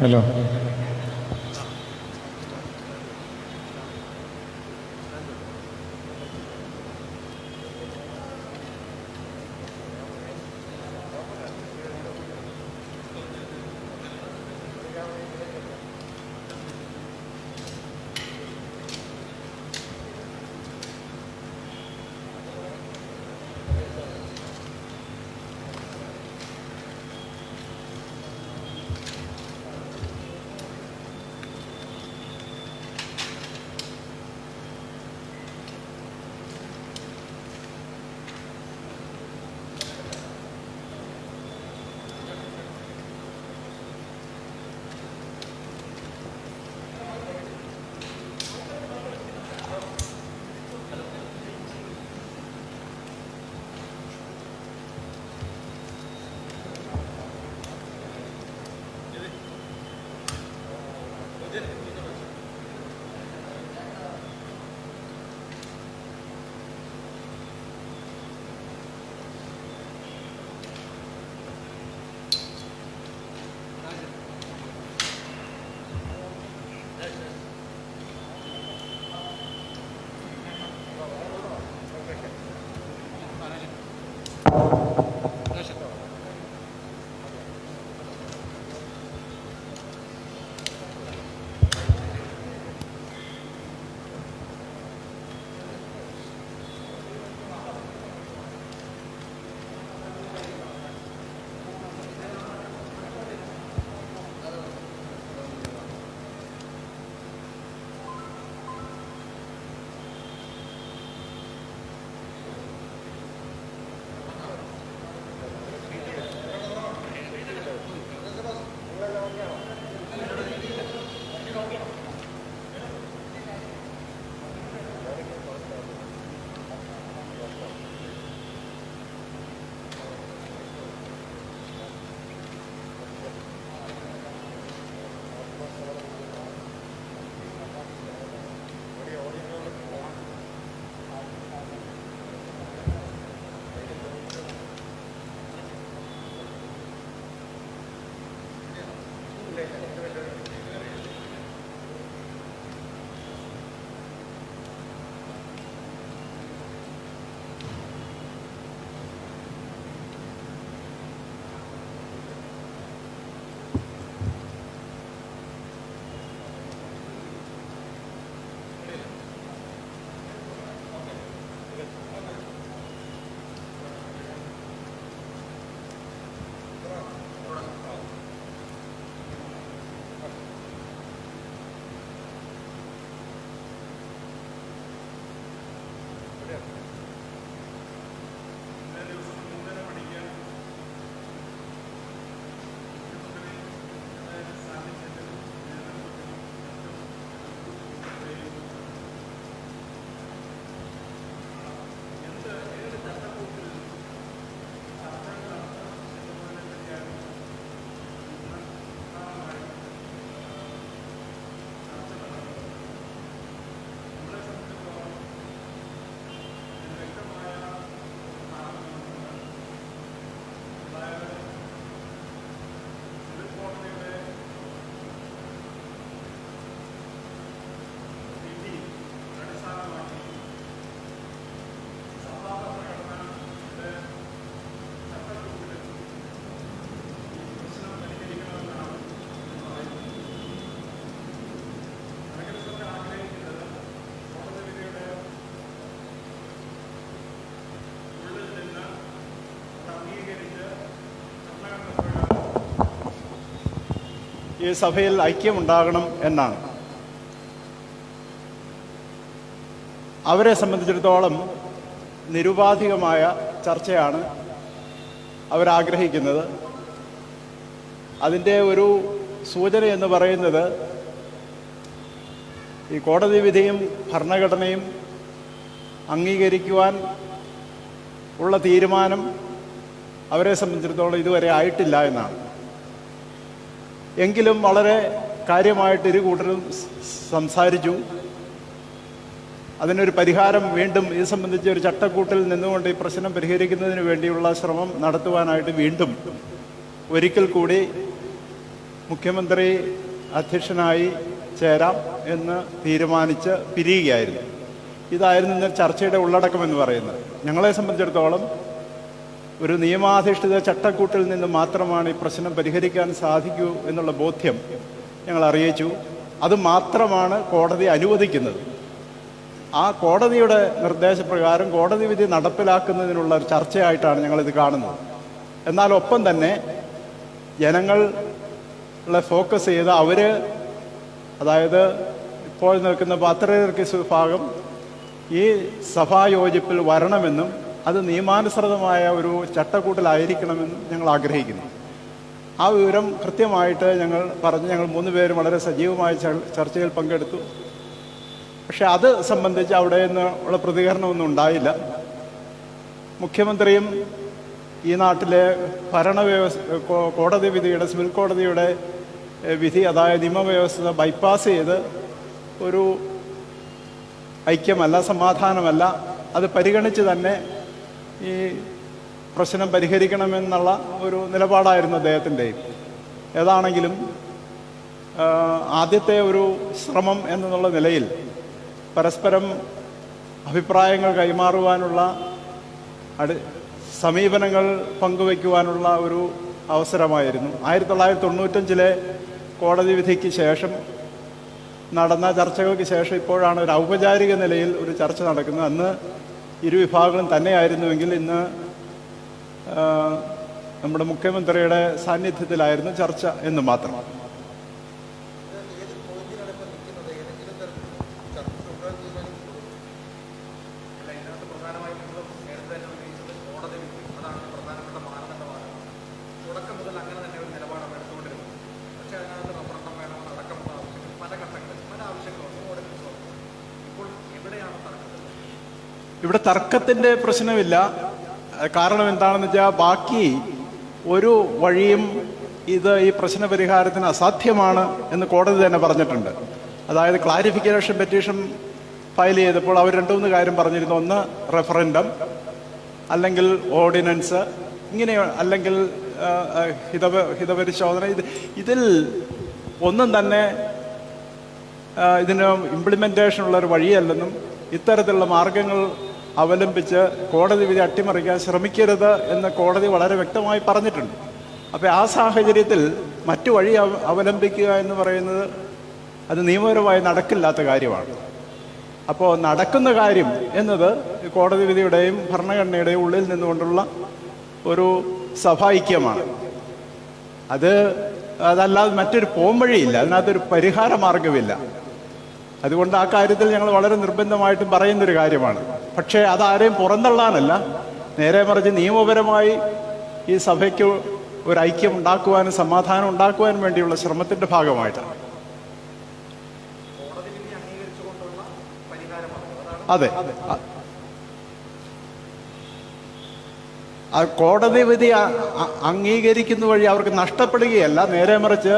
Hello. ഈ സഭയിൽ ഐക്യമുണ്ടാകണം എന്നാണ്. അവരെ സംബന്ധിച്ചിടത്തോളം നിരുപാധികമായ ചർച്ചയാണ് അവരാഗ്രഹിക്കുന്നത്. അതിൻ്റെ ഒരു സൂചന എന്ന് പറയുന്നത് ഈ കോടതി വിധിയും ഭരണഘടനയും അംഗീകരിക്കുവാൻ ഉള്ള തീരുമാനം അവരെ സംബന്ധിച്ചിടത്തോളം ഇതുവരെ ആയിട്ടില്ല എന്നാണ്. എങ്കിലും വളരെ കാര്യമായിട്ട് ഇരു കൂട്ടരും സംസാരിച്ചു. അതിനൊരു പരിഹാരം വീണ്ടും ഇത് സംബന്ധിച്ച് ഒരു ചട്ടക്കൂട്ടിൽ നിന്നുകൊണ്ട് ഈ പ്രശ്നം പരിഹരിക്കുന്നതിന് വേണ്ടിയുള്ള ശ്രമം നടത്തുവാനായിട്ട് വീണ്ടും ഒരിക്കൽ കൂടി മുഖ്യമന്ത്രി അധ്യക്ഷനായി ചേരാം എന്ന് തീരുമാനിച്ച് പിരിയുകയായിരുന്നു. ഇതായിരുന്നു ഇന്ന് ചർച്ചയുടെ ഉള്ളടക്കം എന്ന് പറയുന്നത്. ഞങ്ങളെ സംബന്ധിച്ചിടത്തോളം ഒരു നിയമാധിഷ്ഠിത ചട്ടക്കൂട്ടിൽ നിന്ന് മാത്രമാണ് ഈ പ്രശ്നം പരിഹരിക്കാൻ സാധിക്കൂ എന്നുള്ള ബോധ്യം ഞങ്ങൾ അറിയിച്ചു. അത് മാത്രമാണ് കോടതി അനുവദിക്കുന്നത്. ആ കോടതിയുടെ നിർദ്ദേശപ്രകാരം കോടതി വിധി നടപ്പിലാക്കുന്നതിനുള്ള ഒരു ചർച്ചയായിട്ടാണ് ഞങ്ങളിത് കാണുന്നത്. എന്നാൽ ഒപ്പം തന്നെ ജനങ്ങളെ ഫോക്കസ് ചെയ്ത് അതായത് ഇപ്പോൾ നിൽക്കുന്ന പാത്രീയർക്കീസ് വിഭാഗം ഈ സഭായോജിപ്പിൽ വരണമെന്നും അത് നിയമാനുസൃതമായ ഒരു ചട്ടക്കൂട്ടിലായിരിക്കണമെന്നും ഞങ്ങൾ ആഗ്രഹിക്കുന്നു. ആ വിവരം കൃത്യമായിട്ട് ഞങ്ങൾ 3 പേരും വളരെ സജീവമായ ചർച്ചയിൽ പങ്കെടുത്തു. പക്ഷെ അത് സംബന്ധിച്ച് അവിടെ നിന്നുള്ള പ്രതികരണമൊന്നും ഉണ്ടായില്ല. മുഖ്യമന്ത്രിയും ഈ നാട്ടിലെ കോടതി വിധിയുടെ, സിവിൽ കോടതിയുടെ വിധി, അതായത് നിയമവ്യവസ്ഥ ബൈപ്പാസ് ചെയ്ത് ഒരു ഐക്യമല്ല, സമാധാനമല്ല, അത് പരിഗണിച്ച് തന്നെ ഈ പ്രശ്നം പരിഹരിക്കണമെന്നുള്ള ഒരു നിലപാടായിരുന്നു അദ്ദേഹത്തിൻ്റെയും. ഏതാണെങ്കിലും ആദ്യത്തെ ഒരു ശ്രമം എന്നുള്ള നിലയിൽ പരസ്പരം അഭിപ്രായങ്ങൾ കൈമാറുവാനുള്ള, സമീപനങ്ങൾ പങ്കുവയ്ക്കുവാനുള്ള ഒരു അവസരമായിരുന്നു. 1995 കോടതി വിധിക്ക് ശേഷം നടന്ന ചർച്ചകൾക്ക് ശേഷം ഇപ്പോഴാണ് ഒരു ഔപചാരിക നിലയിൽ ഒരു ചർച്ച നടക്കുന്നത്. അന്ന് ഇരുവിഭാഗങ്ങളും തന്നെയായിരുന്നുവെങ്കിൽ ഇന്ന് നമ്മുടെ മുഖ്യമന്ത്രിയുടെ സാന്നിധ്യത്തിലായിരുന്നു ചർച്ച എന്ന് മാത്രം. ഇവിടെ തർക്കത്തിൻ്റെ പ്രശ്നമില്ല. കാരണം എന്താണെന്ന് വെച്ചാൽ ബാക്കി ഒരു വഴിയും ഈ പ്രശ്ന പരിഹാരത്തിന് അസാധ്യമാണ് എന്ന് കോടതി തന്നെ പറഞ്ഞിട്ടുണ്ട്. അതായത് ക്ലാരിഫിക്കേഷൻ പെറ്റീഷൻ ഫയൽ ചെയ്തപ്പോൾ അവർ 2-3 കാര്യം പറഞ്ഞിരുന്നു. ഒന്ന് റെഫറൻഡം, അല്ലെങ്കിൽ ഓർഡിനൻസ്, ഇങ്ങനെ, അല്ലെങ്കിൽ ഹിതപരിശോധന. ഇതിൽ ഒന്നും തന്നെ ഇതിന് ഇംപ്ലിമെൻറ്റേഷനുള്ളൊരു വഴിയല്ലെന്നും ഇത്തരത്തിലുള്ള മാർഗങ്ങൾ അവലംബിച്ച് കോടതി വിധി അട്ടിമറിക്കാൻ ശ്രമിക്കരുത് എന്ന് കോടതി വളരെ വ്യക്തമായി പറഞ്ഞിട്ടുണ്ട്. അപ്പോൾ ആ സാഹചര്യത്തിൽ മറ്റു വഴി അവലംബിക്കുക എന്ന് പറയുന്നത് അത് നിയമപരമായി നടക്കില്ലാത്ത കാര്യമാണ്. അപ്പോൾ നടക്കുന്ന കാര്യം എന്നത് കോടതി വിധിയുടെയും ഭരണഘടനയുടെയും ഉള്ളിൽ നിന്നുകൊണ്ടുള്ള ഒരു സഭാഐക്യമാണ്. അതല്ലാതെ മറ്റൊരു പോംവഴിയില്ല, അതിനകത്തൊരു പരിഹാര മാർഗമില്ല. അതുകൊണ്ട് ആ കാര്യത്തിൽ ഞങ്ങൾ വളരെ നിർബന്ധമായിട്ടും പറയുന്നൊരു കാര്യമാണ്. പക്ഷേ അതാരെയും പുറന്തള്ളാനല്ല, നേരെ മറിച്ച് നിയമപരമായി ഈ സഭയ്ക്ക് ഒരു ഐക്യം ഉണ്ടാക്കുവാനും സമാധാനം ഉണ്ടാക്കുവാനും വേണ്ടിയുള്ള ശ്രമത്തിൻ്റെ ഭാഗമായിട്ടാണ്. അതെ, ആ കോടതി വിധി അംഗീകരിക്കുന്ന വഴി അവർക്ക് നഷ്ടപ്പെടുകയല്ല, നേരെ മറിച്ച്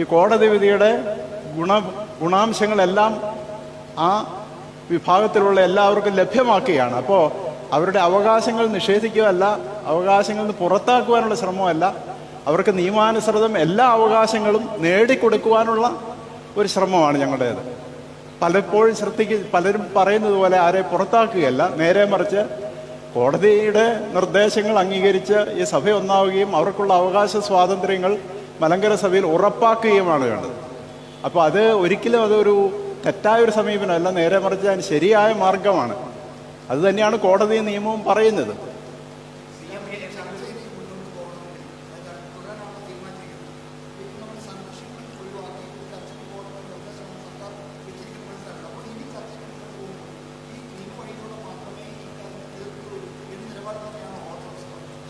ഈ കോടതി വിധിയുടെ ഗുണാംശങ്ങളെല്ലാം ആ വിഭാഗത്തിലുള്ള എല്ലാവർക്കും ലഭ്യമാക്കുകയാണ്. അപ്പോൾ അവരുടെ അവകാശങ്ങൾ നിഷേധിക്കുകയല്ല, അവകാശങ്ങളിൽ നിന്ന് പുറത്താക്കുവാനുള്ള ശ്രമമല്ല, അവർക്ക് നിയമാനുസൃതം എല്ലാ അവകാശങ്ങളും നേടിക്കൊടുക്കുവാനുള്ള ഒരു ശ്രമമാണ് ഞങ്ങളുടേത്. പലപ്പോഴും പലരും പറയുന്നത് പോലെ ആരെയും പുറത്താക്കുകയല്ല, നേരെ മറിച്ച് കോടതിയുടെ നിർദ്ദേശങ്ങൾ അംഗീകരിച്ച് ഈ സഭ ഒന്നാവുകയും അവർക്കുള്ള അവകാശ സ്വാതന്ത്ര്യങ്ങൾ മലങ്കര സഭയിൽ ഉറപ്പാക്കുകയുമാണ് വേണ്ടത്. അപ്പോൾ ഒരിക്കലും അതൊരു തെറ്റായൊരു സമീപനമല്ല, നേരെ മറിച്ച് അതിന് ശരിയായ മാർഗമാണ്. അത് തന്നെയാണ് കോടതി നിയമവും പറയുന്നത്.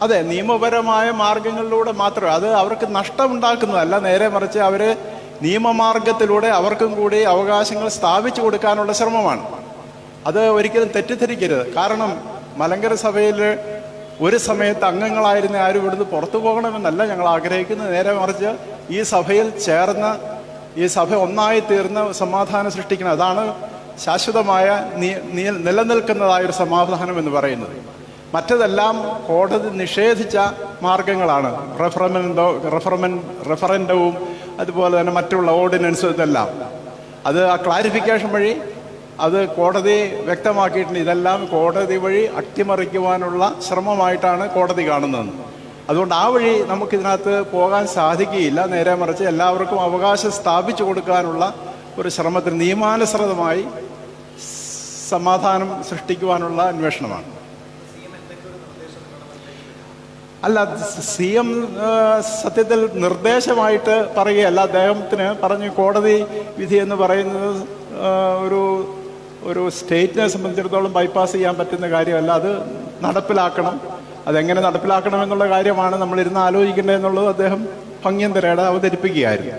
അതെ, നിയമപരമായ മാർഗങ്ങളിലൂടെ മാത്രമേ, അത് അവർക്ക് നഷ്ടമുണ്ടാക്കുന്നതല്ല, നേരെ മറിച്ച് അവർ നിയമമാർഗത്തിലൂടെ അവർക്കും കൂടി അവകാശങ്ങൾ സ്ഥാപിച്ചു കൊടുക്കാനുള്ള ശ്രമമാണ്. അത് ഒരിക്കലും തെറ്റിദ്ധരിക്കരുത്. കാരണം മലങ്കര സഭയിൽ ഒരു സമയത്ത് അംഗങ്ങളായിരുന്ന ആരും ഇവിടുന്ന് പുറത്തു പോകണമെന്നല്ല ഞങ്ങൾ ആഗ്രഹിക്കുന്നത്. നേരെ മറിച്ച് ഈ സഭയിൽ ചേർന്ന് ഈ സഭ ഒന്നായി തീർന്ന് സമാധാനം സൃഷ്ടിക്കണം. അതാണ് ശാശ്വതമായ നിലനിൽക്കുന്നതായൊരു സമാധാനം എന്ന് പറയുന്നത്. മറ്റതെല്ലാം കോടതി നിഷേധിച്ച മാർഗങ്ങളാണ്. റെഫറൻഡവും അതുപോലെ തന്നെ മറ്റുള്ള ഓർഡിനൻസും ഇതെല്ലാം അത് ആ ക്ലാരിഫിക്കേഷൻ വഴി അത് കോടതി വ്യക്തമാക്കിയിട്ടുണ്ട്. ഇതെല്ലാം കോടതി വഴി അട്ടിമറിക്കുവാനുള്ള ശ്രമമായിട്ടാണ് കോടതി കാണുന്നത്. അതുകൊണ്ട് ആ വഴി നമുക്കിതിനകത്ത് പോകാൻ സാധിക്കുകയില്ല. നേരെ മറിച്ച് എല്ലാവർക്കും അവകാശം സ്ഥാപിച്ചു കൊടുക്കാനുള്ള ഒരു ശ്രമത്തിൽ നിയമാനുസൃതമായി സമാധാനം സൃഷ്ടിക്കുവാനുള്ള അന്വേഷണമാണ്. അല്ല, CM സത്യത്തിൽ നിർദ്ദേശമായിട്ട് പറയുകയല്ല. അദ്ദേഹത്തിന് പറഞ്ഞു കോടതി വിധി എന്ന് പറയുന്നത് ഒരു സ്റ്റേറ്റിനെ സംബന്ധിച്ചിടത്തോളം ബൈപ്പാസ് ചെയ്യാൻ പറ്റുന്ന കാര്യമല്ല. അത് നടപ്പിലാക്കണം. അതെങ്ങനെ നടപ്പിലാക്കണം എന്നുള്ള കാര്യമാണ് നമ്മളിരുന്ന് ആലോചിക്കേണ്ടതെന്നുള്ളത് അദ്ദേഹം ഭംഗ്യന്തരയുടെ അവതരിപ്പിക്കുകയായിരുന്നു.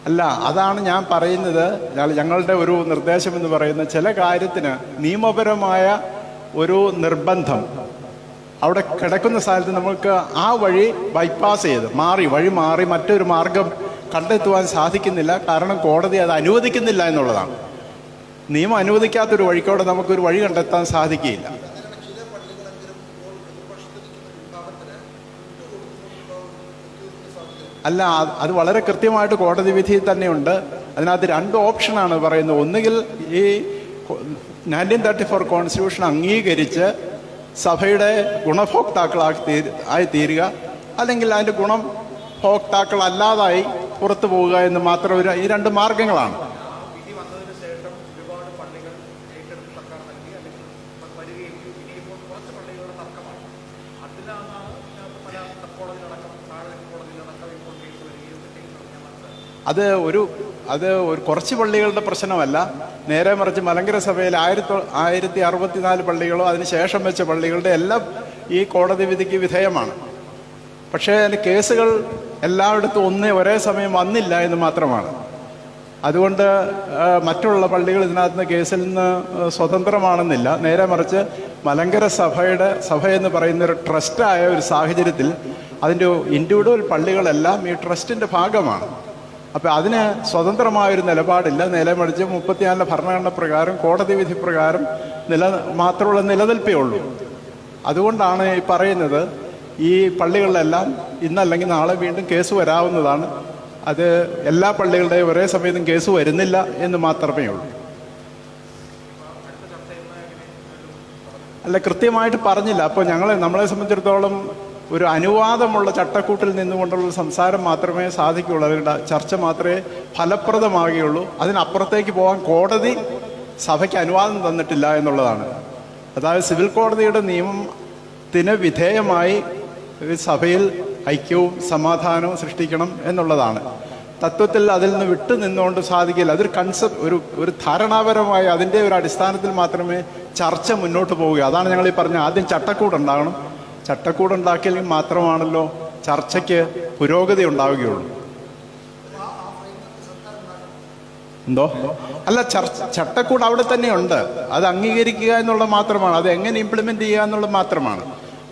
അല്ല, അതാണ് ഞാൻ പറയുന്നത്. ഞങ്ങളുടെ ഒരു നിർദ്ദേശം എന്ന് പറയുന്നത് ചില കാര്യത്തിന് നിയമപരമായ ഒരു നിർബന്ധം അവിടെ കിടക്കുന്ന സ്ഥലത്ത് നമുക്ക് ആ വഴി ബൈപ്പാസ് ചെയ്ത് വഴി മാറി മറ്റൊരു മാർഗം കണ്ടെത്തുവാൻ സാധിക്കുന്നില്ല. കാരണം കോടതി അത് അനുവദിക്കുന്നില്ല എന്നുള്ളതാണ്. നിയമം അനുവദിക്കാത്തൊരു വഴിക്കോടെ നമുക്കൊരു വഴി കണ്ടെത്താൻ സാധിക്കുകയില്ല. അല്ല, അത് വളരെ കൃത്യമായിട്ട് കോടതി വിധിയിൽ തന്നെയുണ്ട്. അതിനകത്ത് 2 ഓപ്ഷനാണ് പറയുന്നത്. ഒന്നുകിൽ ഈ 1934 കോൺസ്റ്റിറ്റ്യൂഷൻ അംഗീകരിച്ച് സഭയുടെ ഗുണഭോക്താക്കളായി തീരുക, അല്ലെങ്കിൽ അതിൻ്റെ ഗുണഭോക്താക്കൾ അല്ലാതായി പുറത്തു പോവുക എന്ന് മാത്രം. ഈ 2 മാർഗങ്ങളാണ്. അത് ഒരു കുറച്ച് പള്ളികളുടെ പ്രശ്നമല്ല. നേരെ മറിച്ച് മലങ്കര സഭയിൽ 1064 പള്ളികളോ അതിനുശേഷം വെച്ച പള്ളികളുടെ എല്ലാം ഈ കോടതി വിധിക്ക് വിധേയമാണ്. പക്ഷേ അതിന് കേസുകൾ എല്ലായിടത്തും ഒരേ സമയം വന്നില്ല എന്ന് മാത്രമാണ്. അതുകൊണ്ട് മറ്റുള്ള പള്ളികൾ ഇതിനകത്ത് നിന്ന് കേസിൽ നിന്ന് സ്വതന്ത്രമാണെന്നില്ല. നേരെ മറിച്ച് മലങ്കര സഭ എന്ന് പറയുന്ന ഒരു ട്രസ്റ്റായ ഒരു സാഹചര്യത്തിൽ അതിൻ്റെ ഇൻഡിവിജ്വൽ പള്ളികളെല്ലാം ഈ ട്രസ്റ്റിൻ്റെ ഭാഗമാണ്. അപ്പോൾ അതിന് സ്വതന്ത്രമായൊരു നിലപാടില്ല. നേരെ മറിച്ച് 34 ഭരണഘടന പ്രകാരം കോടതി വിധി പ്രകാരം മാത്രമുള്ള നിലനിൽപ്പേ ഉള്ളൂ. അതുകൊണ്ടാണ് ഈ പറയുന്നത് ഈ പള്ളികളിലെല്ലാം ഇന്നല്ലെങ്കിൽ നാളെ വീണ്ടും കേസ് വരാവുന്നതാണ്. അത് എല്ലാ പള്ളികളുടെയും ഒരേ സമയത്തും കേസ് വരുന്നില്ല എന്ന് മാത്രമേ ഉള്ളൂ. അല്ല, കൃത്യമായിട്ട് പറഞ്ഞില്ല. അപ്പോൾ നമ്മളെ സംബന്ധിച്ചിടത്തോളം ഒരു അനുവാദമുള്ള ചട്ടക്കൂട്ടിൽ നിന്നുകൊണ്ടുള്ള സംസാരം മാത്രമേ സാധിക്കുകയുള്ളൂ. അവരുടെ ചർച്ച മാത്രമേ ഫലപ്രദമാകുകയുള്ളൂ. അതിനപ്പുറത്തേക്ക് പോകാൻ കോടതി സഭയ്ക്ക് അനുവാദം തന്നിട്ടില്ല എന്നുള്ളതാണ്. അതായത് സിവിൽ കോടതിയുടെ നിയമത്തിന് വിധേയമായി സഭയിൽ ഐക്യവും സമാധാനവും സൃഷ്ടിക്കണം എന്നുള്ളതാണ്. തത്വത്തിൽ അതിൽ നിന്ന് വിട്ടു നിന്നുകൊണ്ട് സാധിക്കില്ല. അതൊരു ഒരു ധാരണാപരമായ അതിൻ്റെ ഒരു അടിസ്ഥാനത്തിൽ മാത്രമേ ചർച്ച മുന്നോട്ട് പോവുക. അതാണ് ഞങ്ങൾ ഈ പറഞ്ഞ ആദ്യം ചട്ടക്കൂടുണ്ടാകണം. ചട്ടക്കൂടുണ്ടാക്കിയാൽ മാത്രമാണല്ലോ ചർച്ചയ്ക്ക് പുരോഗതി ഉണ്ടാവുകയുള്ളൂ. എന്തോ അല്ല, ചട്ടക്കൂട് അവിടെ തന്നെയുണ്ട്. അത് അംഗീകരിക്കുക എന്നുള്ളത് മാത്രമാണ്. അത് എങ്ങനെ ഇംപ്ലിമെന്റ് ചെയ്യുക എന്നുള്ളത് മാത്രമാണ്.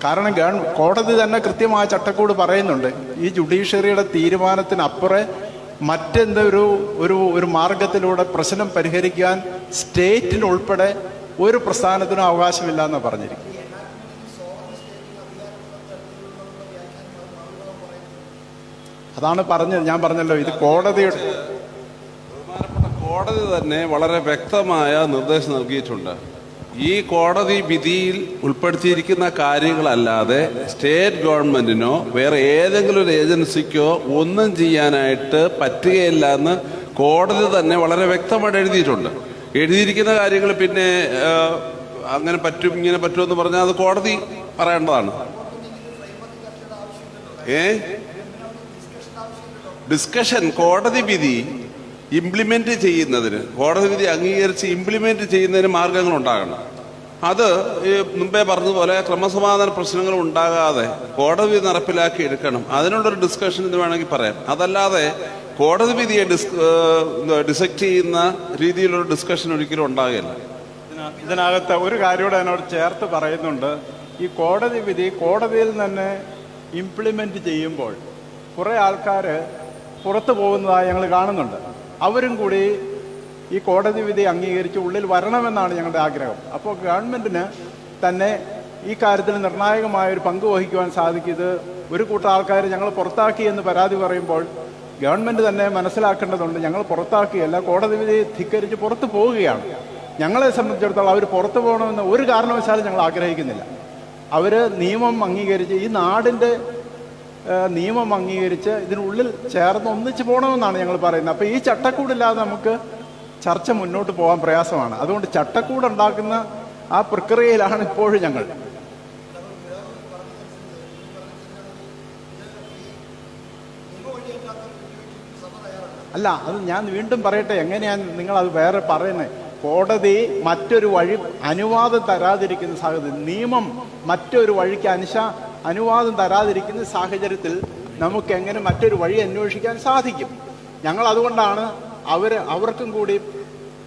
കാരണം കോടതി തന്നെ കൃത്യമായ ചട്ടക്കൂട് പറയുന്നുണ്ട്. ഈ ജുഡീഷ്യറിയുടെ തീരുമാനത്തിനപ്പുറം ഒരു മാർഗത്തിലൂടെ പ്രശ്നം പരിഹരിക്കാൻ സ്റ്റേറ്റിന് ഉൾപ്പെടെ ഒരു പ്രസ്ഥാനത്തിനും അവകാശമില്ല എന്ന് പറഞ്ഞിരിക്കും. അതാണ് ഞാൻ പറഞ്ഞല്ലോ, ഇത് കോടതിയുടെ കോടതി തന്നെ വളരെ വ്യക്തമായ നിർദ്ദേശം നൽകിയിട്ടുണ്ട്. ഈ കോടതി വിധിയിൽ ഉൾപ്പെടുത്തിയിരിക്കുന്ന കാര്യങ്ങളല്ലാതെ സ്റ്റേറ്റ് ഗവൺമെന്റിനോ വേറെ ഏതെങ്കിലും ഒരു ഏജൻസിക്കോ ഒന്നും ചെയ്യാനായിട്ട് പറ്റുകയില്ല എന്ന് കോടതി തന്നെ വളരെ വ്യക്തമായിട്ട് എഴുതിയിരിക്കുന്ന കാര്യങ്ങൾ പിന്നെ അങ്ങനെ പറ്റും ഇങ്ങനെ പറ്റുമെന്ന് പറഞ്ഞാൽ അത് കോടതി പറയേണ്ടതാണ്. ഡിസ്കഷൻ കോടതി വിധി ഇംപ്ലിമെന്റ് ചെയ്യുന്നതിന്, കോടതി വിധി അംഗീകരിച്ച് ഇംപ്ലിമെന്റ് ചെയ്യുന്നതിന് മാർഗങ്ങൾ ഉണ്ടാകണം. അത് മുമ്പേ പറഞ്ഞതുപോലെ ക്രമസമാധാന പ്രശ്നങ്ങൾ ഉണ്ടാകാതെ കോടതി വിധി നടപ്പിലാക്കി എടുക്കണം. അതിനുള്ളൊരു ഡിസ്കഷൻ എന്ന് വേണമെങ്കിൽ പറയാം. അതല്ലാതെ കോടതി വിധിയെ ഡിസക്ട് ചെയ്യുന്ന രീതിയിലുള്ള ഡിസ്കഷൻ ഒരിക്കലും ഉണ്ടാകില്ല. ഇതിനകത്ത് ഒരു കാര്യം കൂടെ എന്നോട് ചേർത്ത് പറയുന്നുണ്ട്. ഈ കോടതി വിധി കോടതിയിൽ തന്നെ ഇംപ്ലിമെന്റ് ചെയ്യുമ്പോൾ കുറേ ആൾക്കാർ പുറത്തു പോകുന്നതായി ഞങ്ങൾ കാണുന്നുണ്ട്. അവരും കൂടി ഈ കോടതി വിധി അംഗീകരിച്ച് ഉള്ളിൽ വരണമെന്നാണ് ഞങ്ങളുടെ ആഗ്രഹം. അപ്പോൾ ഗവൺമെൻറ്റിന് തന്നെ ഈ കാര്യത്തിൽ നിർണായകമായ ഒരു പങ്ക് വഹിക്കുവാൻ സാധിക്കും. ഇത് ഒരു കൂട്ടം ആൾക്കാർ ഞങ്ങൾ പുറത്താക്കി എന്ന് പരാതി പറയുമ്പോൾ ഗവൺമെൻറ് തന്നെ മനസ്സിലാക്കേണ്ടതുണ്ട്, ഞങ്ങൾ പുറത്താക്കിയല്ല, കോടതി വിധി ധിക്കരിച്ച് പുറത്തു പോവുകയാണ്. ഞങ്ങളെ സംബന്ധിച്ചിടത്തോളം അവർ പുറത്തു പോകണമെന്ന് ഒരു കാരണവശാലും ഞങ്ങൾ ആഗ്രഹിക്കുന്നില്ല. അവർ നിയമം അംഗീകരിച്ച്, ഈ നാടിൻ്റെ നിയമം അംഗീകരിച്ച് ഇതിനുള്ളിൽ ചേർന്ന് ഒന്നിച്ച് പോകണമെന്നാണ് ഞങ്ങൾ പറയുന്നത്. അപ്പോൾ ഈ ചട്ടക്കൂടില്ലാതെ നമുക്ക് ചർച്ച മുന്നോട്ട് പോകാൻ പ്രയാസമാണ്. അതുകൊണ്ട് ചട്ടക്കൂടുണ്ടാക്കുന്ന ആ പ്രക്രിയയിലാണ് ഇപ്പോഴും ഞങ്ങൾ. അല്ല, അത് ഞാൻ വീണ്ടും പറയട്ടെ, എങ്ങനെയാണ് നിങ്ങളത് വേറെ പറയുന്നത്? കോടതി മറ്റൊരു വഴി അനുവാദം തരാതിരിക്കുന്ന സാഹചര്യം, നിയമം മറ്റൊരു വഴിക്ക് അനുവാദം തരാതിരിക്കുന്ന സാഹചര്യത്തിൽ നമുക്ക് എങ്ങനെ മറ്റൊരു വഴി അന്വേഷിക്കാൻ സാധിക്കും? ഞങ്ങൾ അതുകൊണ്ടാണ് അവർക്കും കൂടി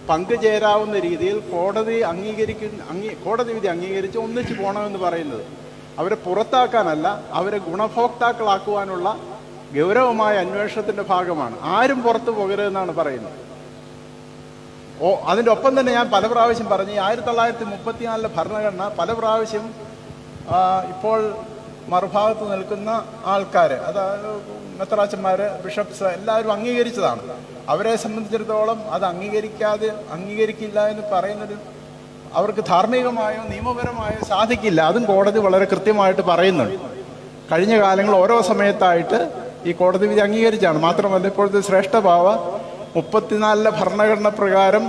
പങ്കുചേരാവുന്ന രീതിയിൽ കോടതി വിധി അംഗീകരിച്ച് ഒന്നിച്ച് പോകണമെന്ന് പറയുന്നത്. അവരെ പുറത്താക്കാനല്ല, അവരെ ഗുണഭോക്താക്കളാക്കുവാനുള്ള ഗൗരവമായ അന്വേഷണത്തിൻ്റെ ഭാഗമാണ്. ആരും പുറത്തു പോകരുതെന്നാണ് പറയുന്നത്. അതിൻ്റെ ഒപ്പം തന്നെ ഞാൻ പല പ്രാവശ്യം പറഞ്ഞു, 1934 ഭരണഘടന പല പ്രാവശ്യം ഇപ്പോൾ മറുഭാഗത്ത് നിൽക്കുന്ന ആൾക്കാർ, അതായത് മെത്രാച്ചന്മാർ, ബിഷപ്സ് എല്ലാവരും അംഗീകരിച്ചതാണ്. അവരെ സംബന്ധിച്ചിടത്തോളം അത് അംഗീകരിക്കില്ല എന്ന് പറയുന്നത് അവർക്ക് ധാർമ്മികമായോ നിയമപരമായോ സാധിക്കില്ല. അതും കോടതി വളരെ കൃത്യമായിട്ട് പറയുന്നുണ്ട്. കഴിഞ്ഞ കാലങ്ങൾ ഓരോ സമയത്തായിട്ട് ഈ കോടതി വിധി അംഗീകരിച്ചാണ്. മാത്രമല്ല ഇപ്പോഴത്തെ ശ്രേഷ്ഠഭാവ 34 ഭരണഘടന പ്രകാരം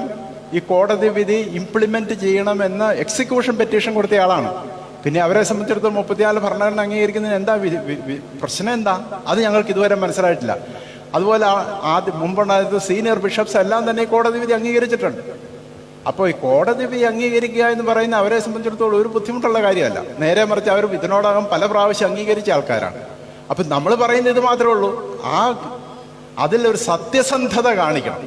ഈ കോടതി വിധി ഇംപ്ലിമെന്റ് ചെയ്യണമെന്ന് എക്സിക്യൂഷൻ പെറ്റീഷൻ കൊടുത്തയാളാണ്. പിന്നെ അവരെ സംബന്ധിച്ചിടത്തോളം 34 ഭരണഘടന അംഗീകരിക്കുന്നതിന് എന്താ പ്രശ്നം എന്താ? അത് ഞങ്ങൾക്ക് ഇതുവരെ മനസ്സിലായിട്ടില്ല. അതുപോലെ മുമ്പുണ്ടായത് സീനിയർ ബിഷപ്സ് എല്ലാം തന്നെ ഈ കോടതി വിധി അംഗീകരിച്ചിട്ടുണ്ട്. അപ്പോൾ ഈ കോടതി വിധി അംഗീകരിക്കുക എന്ന് പറയുന്ന അവരെ സംബന്ധിച്ചിടത്തോളം ഒരു ബുദ്ധിമുട്ടുള്ള കാര്യമല്ല. നേരെ മറിച്ച് അവർ ഇതിനോടകം പല പ്രാവശ്യം അംഗീകരിച്ച ആൾക്കാരാണ്. അപ്പം നമ്മൾ പറയുന്നത് ഇത് മാത്രമേ ഉള്ളൂ, അതിലൊരു സത്യസന്ധത കാണിക്കണം.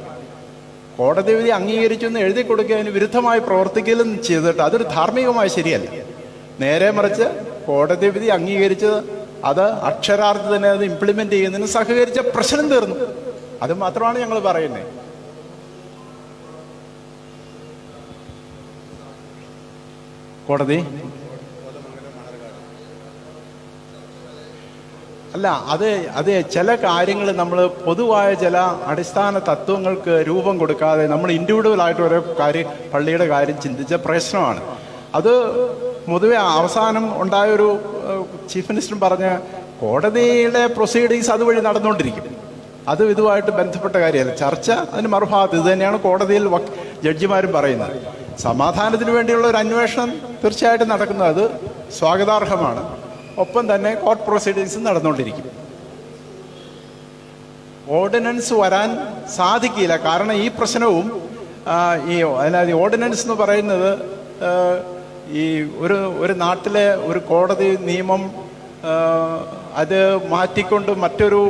കോടതി വിധി അംഗീകരിച്ചു എന്ന് എഴുതി കൊടുക്കുകയും വിരുദ്ധമായി പ്രവർത്തിക്കലും ചെയ്തിട്ട് അതൊരു ധാർമ്മികമായി ശരിയല്ല. നേരെ മറിച്ച് കോടതി വിധി അംഗീകരിച്ചത് അത് അക്ഷരാർത്ഥത്തിന് അത് ഇംപ്ലിമെന്റ് ചെയ്യുന്നതിന് സഹകരിച്ച പ്രശ്നം തീർന്നു. അത് മാത്രമാണ് ഞങ്ങൾ പറയുന്നത്. കോടതി അല്ല, അത് ചില കാര്യങ്ങൾ നമ്മൾ പൊതുവായ ചില അടിസ്ഥാന തത്വങ്ങൾക്ക് രൂപം കൊടുക്കാതെ നമ്മൾ ഇൻഡിവിജ്വലായിട്ട് ഓരോ പള്ളിയുടെ കാര്യം ചിന്തിച്ച പ്രശ്നമാണ്. അത് പൊതുവെ അവസാനം ഉണ്ടായൊരു ചീഫ് മിനിസ്റ്ററും പറഞ്ഞ കോടതിയുടെ പ്രൊസീഡിങ്സ് അതുവഴി നടന്നുകൊണ്ടിരിക്കും. അത് ഇതുമായിട്ട് ബന്ധപ്പെട്ട കാര്യമല്ല. ചർച്ച അതിന് മറുഭാഗത്ത് ഇത് തന്നെയാണ് കോടതിയിൽ ജഡ്ജിമാരും പറയുന്നത്. സമാധാനത്തിന് വേണ്ടിയുള്ള ഒരു അന്വേഷണം തീർച്ചയായിട്ടും നടക്കുന്നത് അത് സ്വാഗതാർഹമാണ്. ഒപ്പം തന്നെ കോർട്ട് പ്രൊസീഡിങ്സ് നടന്നുകൊണ്ടിരിക്കും. ഓർഡിനൻസ് വരാൻ സാധിക്കില്ല. കാരണം ഈ പ്രശ്നവും അതിനകത്ത് ഓർഡിനൻസ് എന്ന് പറയുന്നത് ഈ ഒരു നാട്ടിലെ ഒരു കോടതി നിയമം അത് മാറ്റിക്കൊണ്ട് മറ്റൊരു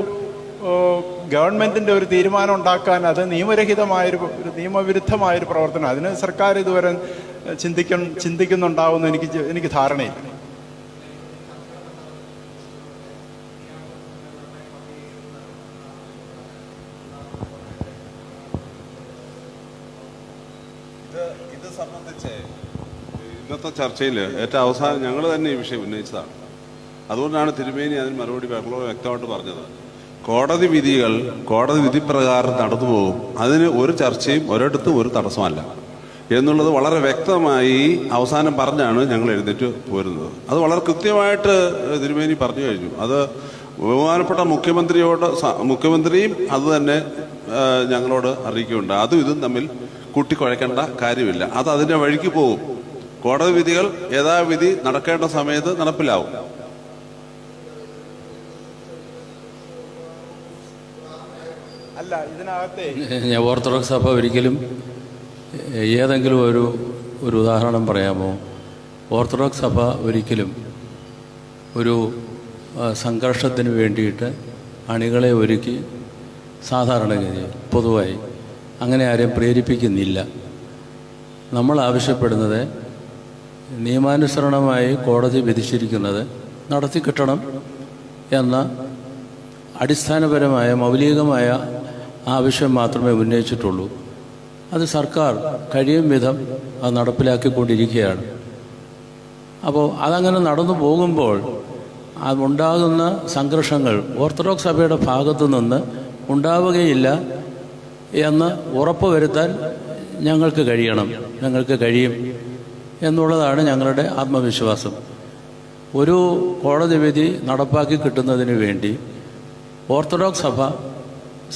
ഗവൺമെന്റിന്റെ ഒരു തീരുമാനം ഉണ്ടാക്കാൻ അത് നിയമരഹിതമായൊരു നിയമവിരുദ്ധമായൊരു പ്രവർത്തനം. അതിന് സർക്കാർ ഇതുവരെ ചിന്തിക്കുന്നുണ്ടാവുമെന്ന് എനിക്ക് ധാരണയില്ല. ഇത് സംബന്ധിച്ച് ഇന്നത്തെ ചർച്ചയിൽ ഏറ്റവും അവസാനം ഞങ്ങൾ തന്നെ ഈ വിഷയം ഉന്നയിച്ചതാണ്. അതുകൊണ്ടാണ് തിരുമേനി അതിന് മറുപടി വ്യക്തമായിട്ട് പറഞ്ഞത്. കോടതി വിധികൾ കോടതി വിധി പ്രകാരം നടന്നു പോകും. അതിന് ഒരു ചർച്ചയും ഒരിടത്തും ഒരു തടസ്സമല്ല എന്നുള്ളത് വളരെ വ്യക്തമായി അവസാനം പറഞ്ഞാണ് ഞങ്ങൾ എഴുന്നേറ്റ് പോരുന്നത്. അത് വളരെ കൃത്യമായിട്ട് തിരുമേനി പറഞ്ഞു കഴിഞ്ഞു. അത് ബഹുമാനപ്പെട്ട മുഖ്യമന്ത്രിയും അത് തന്നെ ഞങ്ങളോട് അറിയിക്കുകയുണ്ട്. അതും ഇതും തമ്മിൽ കൂട്ടിക്കുഴയ്ക്കേണ്ട കാര്യമില്ല. അത് അതിൻ്റെ വഴിക്ക് പോകും. കോടതി വിധികൾ യഥാവിധി നടക്കേണ്ട സമയത്ത് നടപ്പിലാവും. അല്ല, ഇതിനകത്തെ ഓർത്തഡോക്സ് സഭ ഒരിക്കലും ഏതെങ്കിലും ഒരു ഉദാഹരണം പറയാമോ? ഓർത്തഡോക്സ് സഭ ഒരിക്കലും ഒരു സംഘർഷത്തിന് വേണ്ടിയിട്ട് അണികളെ ഒരുക്കി സാധാരണഗതിയിൽ പൊതുവായി അങ്ങനെ ആരെയും പ്രേരിപ്പിക്കുന്നില്ല. നമ്മൾ ആവശ്യപ്പെടുന്നത് നിയമാനുസരണമായി കോടതി വിധിച്ചിരിക്കുന്നത് നടത്തിക്കിട്ടണം എന്ന അടിസ്ഥാനപരമായ മൗലികമായ ആവശ്യം മാത്രമേ ഉന്നയിച്ചിട്ടുള്ളൂ. അത് സർക്കാർ കഴിയും വിധം അത് നടപ്പിലാക്കിക്കൊണ്ടിരിക്കുകയാണ്. അപ്പോൾ അതങ്ങനെ നടന്നു പോകുമ്പോൾ അതുണ്ടാകുന്ന സംഘർഷങ്ങൾ ഓർത്തഡോക്സ് സഭയുടെ ഭാഗത്തു നിന്ന് ഉണ്ടാവുകയില്ല എന്ന് ഉറപ്പുവരുത്താൻ ഞങ്ങൾക്ക് കഴിയും എന്നുള്ളതാണ് ഞങ്ങളുടെ ആത്മവിശ്വാസം. ഒരു കോടതി വിധി നടപ്പാക്കി കിട്ടുന്നതിന് വേണ്ടി ഓർത്തഡോക്സ് സഭ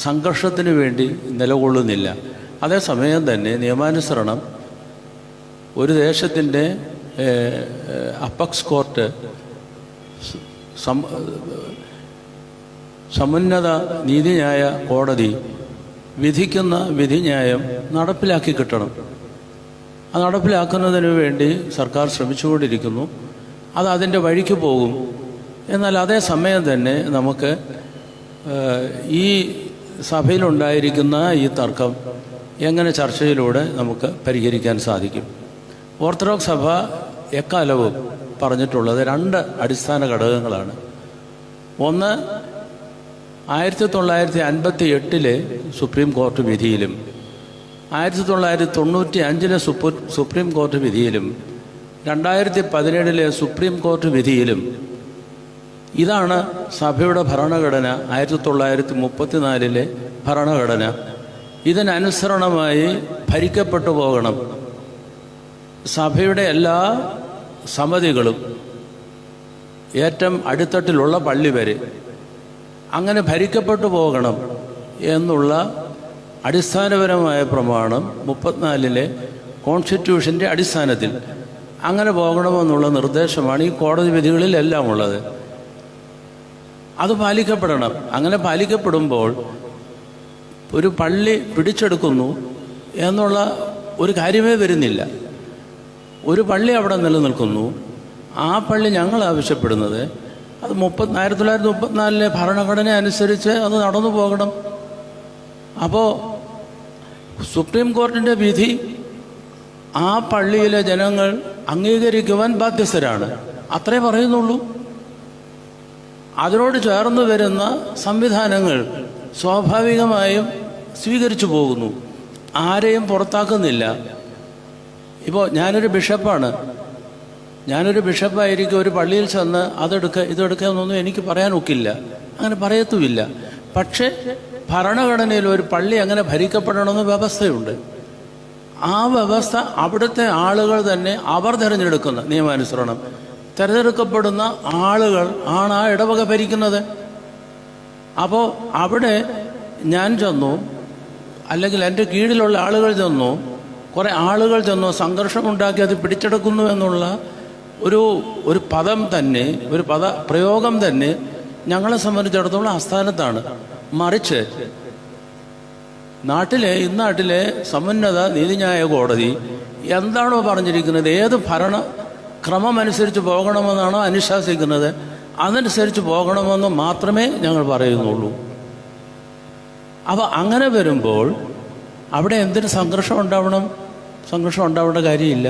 സംഘർഷത്തിന് വേണ്ടി നിലകൊള്ളുന്നില്ല. അതേസമയം തന്നെ നിയമാനുസരണം ഒരു ദേശത്തിൻ്റെ അപ്പക്സ് കോർട്ട് സമുന്നത നീതിന്യായ കോടതി വിധിക്കുന്ന വിധിന്യായം നടപ്പിലാക്കി കിട്ടണം. അത് നടപ്പിലാക്കുന്നതിന് വേണ്ടി സർക്കാർ ശ്രമിച്ചുകൊണ്ടിരിക്കുന്നു. അത് അതിൻ്റെ വഴിക്ക് പോകും. എന്നാൽ അതേസമയം തന്നെ നമുക്ക് ഈ സഭയിലുണ്ടായിരിക്കുന്ന ഈ തർക്കം എങ്ങനെ ചർച്ചയിലൂടെ നമുക്ക് പരിഹരിക്കാൻ സാധിക്കും? ഓർത്തഡോക്സ് സഭ എക്കാലവും പറഞ്ഞിട്ടുള്ളത് 2 അടിസ്ഥാന ഘടകങ്ങളാണ്. ഒന്ന്, 1958 സുപ്രീം കോടതി വിധിയിലും 1995 സുപ്രീം കോടതി വിധിയിലും 2017 സുപ്രീം കോടതി വിധിയിലും ഇതാണ് സഭയുടെ ഭരണഘടന. 1934 ഭരണഘടന. ഇതിനനുസരണമായി ഭരിക്കപ്പെട്ടു പോകണം. സഭയുടെ എല്ലാ സമിതികളും ഏറ്റവും അടിത്തട്ടിലുള്ള പള്ളി വരെ അങ്ങനെ ഭരിക്കപ്പെട്ടു പോകണം എന്നുള്ള അടിസ്ഥാനപരമായ പ്രമാണം 34 കോൺസ്റ്റിറ്റ്യൂഷൻ്റെ അടിസ്ഥാനത്തിൽ അങ്ങനെ പോകണമെന്നുള്ള നിർദ്ദേശമാണ് ഈ കോടതി വിധികളിലെല്ലാം ഉള്ളത്. അത് പാലിക്കപ്പെടണം. അങ്ങനെ പാലിക്കപ്പെടുമ്പോൾ ഒരു പള്ളി പിടിച്ചെടുക്കുന്നു എന്നുള്ള ഒരു കാര്യമേ വരുന്നില്ല. ഒരു പള്ളി അവിടെ നിലനിൽക്കുന്നു. ആ പള്ളി ഞങ്ങൾ ആവശ്യപ്പെടുന്നത് അത് 1934 ഭരണഘടന അനുസരിച്ച് അത് നടന്നു പോകണം. അപ്പോൾ സുപ്രീം കോടതിൻ്റെ വിധി ആ പള്ളിയിലെ ജനങ്ങൾ അംഗീകരിക്കുവാൻ ബാധ്യസ്ഥരാണ്. അത്രേ പറയുന്നുള്ളൂ. അതിനോട് ചേർന്ന് വരുന്ന സംവിധാനങ്ങൾ സ്വാഭാവികമായും സ്വീകരിച്ചു പോകുന്നു. ആരെയും പുറത്താക്കുന്നില്ല. ഇപ്പോൾ ഞാനൊരു ബിഷപ്പായിരിക്കും. ഒരു പള്ളിയിൽ ചെന്ന് ഇതെടുക്കുക എന്നൊന്നും എനിക്ക് പറയാൻ ഒക്കില്ല. അങ്ങനെ പറയത്തുമില്ല. പക്ഷേ ഭരണഘടനയിൽ ഒരു പള്ളി അങ്ങനെ ഭരിക്കപ്പെടണമെന്ന് വ്യവസ്ഥയുണ്ട്. ആ വ്യവസ്ഥ അവിടുത്തെ ആളുകൾ തന്നെ അവർ തിരഞ്ഞെടുക്കുന്ന നിയമാനുസരണം തിരഞ്ഞെടുക്കപ്പെടുന്ന ആളുകൾ ആണ് ആ ഇടവക ഭരിക്കുന്നത്. അപ്പോൾ അവിടെ ഞാൻ ചെന്നു, അല്ലെങ്കിൽ എൻ്റെ കീഴിലുള്ള ആളുകൾ ചെന്നു, കുറേ ആളുകൾ ചെന്നു സംഘർഷമുണ്ടാക്കി അത് പിടിച്ചെടുക്കുന്നു എന്നുള്ള ഒരു പദം തന്നെ, ഒരു പ്രയോഗം തന്നെ ഞങ്ങളെ സംബന്ധിച്ചിടത്തോളം അസ്ഥാനത്താണ്. മറിച്ച് നാട്ടിലെ സമുന്നത നീതിന്യായ കോടതി എന്താണോ പറഞ്ഞിരിക്കുന്നത്, ഏത് ക്രമമനുസരിച്ച് പോകണമെന്നാണോ അനുശാസിക്കുന്നത്, അതനുസരിച്ച് പോകണമെന്ന് മാത്രമേ ഞങ്ങൾ പറയുന്നുള്ളൂ. അപ്പോൾ അങ്ങനെ വരുമ്പോൾ അവിടെ എന്തിന് സംഘർഷം ഉണ്ടാവേണ്ട കാര്യമില്ല.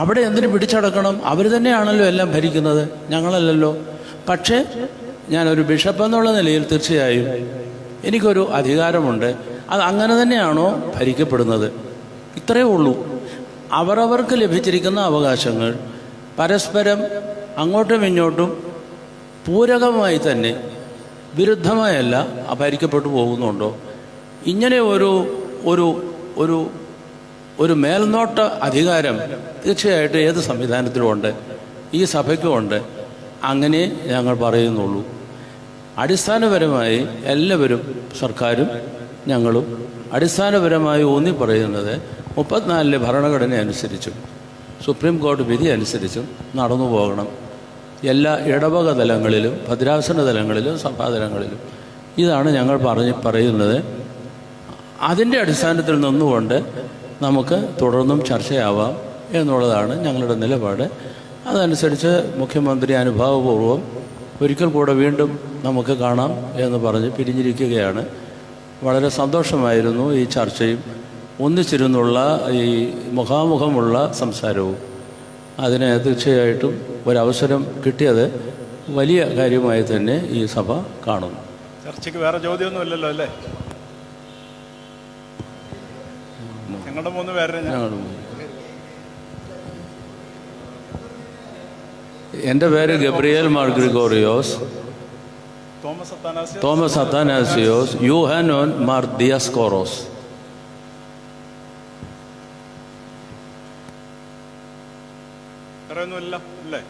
അവിടെ എന്തിന് പിടിച്ചടക്കണം? അവർ തന്നെയാണല്ലോ എല്ലാം ഭരിക്കുന്നത്, ഞങ്ങളല്ലല്ലോ. പക്ഷേ ഞാനൊരു ബിഷപ്പ് എന്നുള്ള നിലയിൽ തീർച്ചയായും എനിക്കൊരു അധികാരമുണ്ട്. അത് അങ്ങനെ തന്നെയാണോ ഭരിക്കപ്പെടുന്നത്? ഇത്രയേ ഉള്ളൂ. അവരവർക്ക് ലഭിച്ചിരിക്കുന്ന അവകാശങ്ങൾ പരസ്പരം അങ്ങോട്ടും ഇങ്ങോട്ടും പൂരകമായി തന്നെ, വിരുദ്ധമായല്ല ഭരിക്കപ്പെട്ടു പോകുന്നുണ്ടോ? ഇങ്ങനെ ഒരു മേൽനോട്ട അധികാരം തീർച്ചയായിട്ടും ഏത് സംവിധാനത്തിലുമുണ്ട്, ഈ സഭയ്ക്കുമുണ്ട്. അങ്ങനെ ഞങ്ങൾ പറയുന്നുള്ളൂ. അടിസ്ഥാനപരമായി എല്ലാവരും, സർക്കാരും ഞങ്ങളും അടിസ്ഥാനപരമായി ഊന്നി പറയുന്നത് 34 ഭരണഘടന അനുസരിച്ചും സുപ്രീം കോടതി വിധി അനുസരിച്ചും നടന്നു പോകണം. എല്ലാ ഇടവക തലങ്ങളിലും, ഭദ്രാസന തലങ്ങളിലും, സഭാതലങ്ങളിലും ഇതാണ് ഞങ്ങൾ പറയുന്നത്. അതിൻ്റെ അടിസ്ഥാനത്തിൽ നിന്നുകൊണ്ട് നമുക്ക് തുടർന്നും ചർച്ചയാവാം എന്നുള്ളതാണ് ഞങ്ങളുടെ നിലപാട്. അതനുസരിച്ച് മുഖ്യമന്ത്രി അനുഭാവപൂർവ്വം ഒരിക്കൽ കൂടെ വീണ്ടും നമുക്ക് കാണാം എന്ന് പറഞ്ഞ് പിരിഞ്ഞിരിക്കുകയാണ്. വളരെ സന്തോഷമായിരുന്നു ഈ ചർച്ചയും ഒന്നിച്ചിരുന്നുള്ള ഈ മുഖാമുഖമുള്ള സംസാരവും. അതിന് തീർച്ചയായിട്ടും ഒരവസരം കിട്ടിയത് വലിയ കാര്യമായി തന്നെ ഈ സഭ കാണുന്നു. ചർച്ചയ്ക്ക് വേറെ ചോദ്യമൊന്നുമില്ലല്ലോ അല്ലേ? ഞങ്ങളുടെ 3 പേരുടെ എൻ്റെ പേര് ഗബ്രിയേൽ മാർ ഗ്രിഗോറിയോസ്, തോമസ് അത്താനാസിയോസ്, യൂഹാനോൻ മാർ ദിയാസ്കോറോസ്. വേറെ ഒന്നുമില്ല അല്ലേ?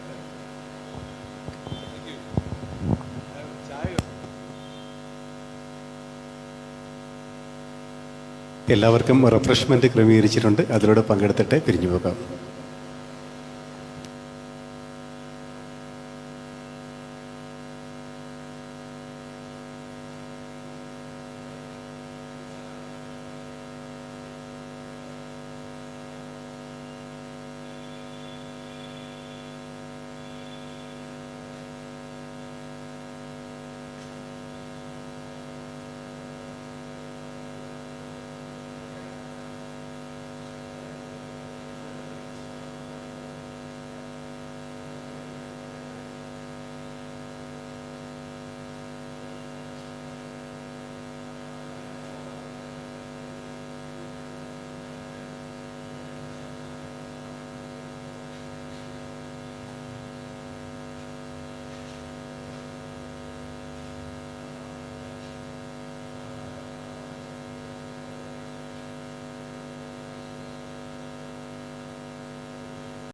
എല്ലാവർക്കും റിഫ്രഷ്മെന്റ് ക്രമീകരിച്ചിട്ടുണ്ട്. അതിലൂടെ പങ്കെടുത്തിട്ട് പിരിഞ്ഞു പോകാം.